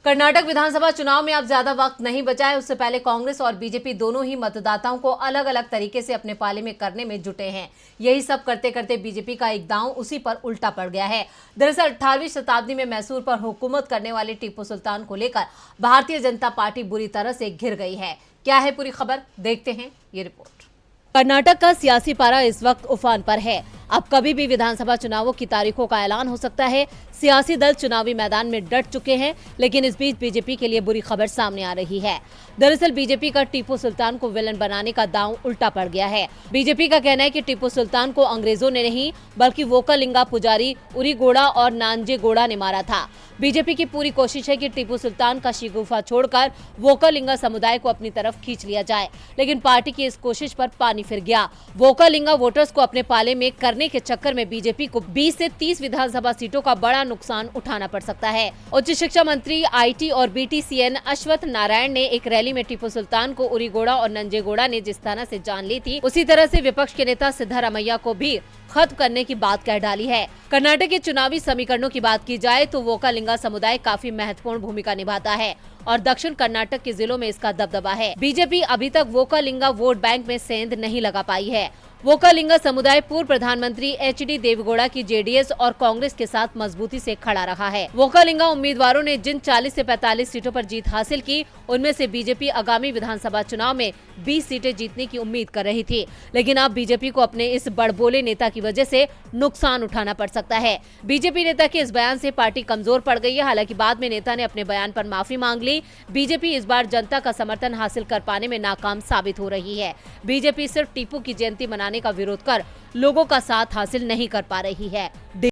कर्नाटक विधानसभा चुनाव में अब ज्यादा वक्त नहीं बचा है। उससे पहले कांग्रेस और बीजेपी दोनों ही मतदाताओं को अलग अलग तरीके से अपने पाले में करने में जुटे हैं। यही सब करते करते बीजेपी का एक दांव उसी पर उल्टा पड़ गया है। दरअसल 18वीं शताब्दी में मैसूर पर हुकूमत करने वाले टीपू सुल्तान को लेकर भारतीय जनता पार्टी बुरी तरह से घिर गई है। क्या है पूरी खबर, देखते हैं ये रिपोर्ट। कर्नाटक का सियासी पारा इस वक्त उफान पर है। अब कभी भी विधानसभा चुनावों की तारीखों का ऐलान हो सकता है। सियासी दल चुनावी मैदान में डट चुके हैं, लेकिन इस बीच बीजेपी के लिए बुरी खबर सामने आ रही है। दरअसल बीजेपी का टीपू सुल्तान को विलन बनाने का दांव उल्टा पड़ गया है। बीजेपी का कहना है कि टीपू सुल्तान को अंग्रेजों ने नहीं बल्कि वोकालिंगा पुजारी उरीगोड़ा और नांजेगोड़ा ने मारा था। बीजेपी की पूरी कोशिश है कि टीपू सुल्तान का शिगुफा छोड़कर वोकालिंगा समुदाय को अपनी तरफ खींच लिया जाए, लेकिन पार्टी की इस कोशिश पर पानी फिर गया। वोकालिंगा वोटर्स को अपने पाले में करने के चक्कर में बीजेपी को 20 से 30 विधानसभा सीटों का बड़ा नुकसान उठाना पड़ सकता है। उच्च शिक्षा मंत्री आईटी और बीटीसीएन अश्वत्थ नारायण ने एक रैली में टीपू सुल्तान को उरीगोड़ा और नंजेगोड़ा ने जिस तरह से जान ली थी, उसी तरह से विपक्ष के नेता सिद्धारमैया को भी खत्म करने की बात कह डाली है। कर्नाटक के चुनावी समीकरणों की बात की जाए तो वोकालिंगा समुदाय काफी महत्वपूर्ण भूमिका निभाता है और दक्षिण कर्नाटक के जिलों में इसका दबदबा है। बीजेपी अभी तक वोकालिंगा वोट बैंक में सेंध नहीं लगा पाई है। वोकालिंगा समुदाय पूर्व प्रधानमंत्री एचडी देवेगौड़ा की जेडीएस और कांग्रेस के साथ मजबूती से खड़ा रहा है। वोकालिंगा उम्मीदवारों ने जिन 40 से 45 सीटों पर जीत हासिल की, उनमें से बीजेपी आगामी विधानसभा चुनाव में 20 सीटें जीतने की उम्मीद कर रही थी, लेकिन अब बीजेपी को अपने इस बड़बोले नेता की वजह से नुकसान उठाना पड़ सकता है। बीजेपी नेता के इस बयान से पार्टी कमजोर पड़ गई है। हालांकि बाद में नेता ने अपने बयान पर माफी मांग ली। बीजेपी इस बार जनता का समर्थन हासिल कर पाने में नाकाम साबित हो रही है। बीजेपी सिर्फ टीपू की जयंती मनाने का विरोध कर लोगों का साथ हासिल नहीं कर पा रही है।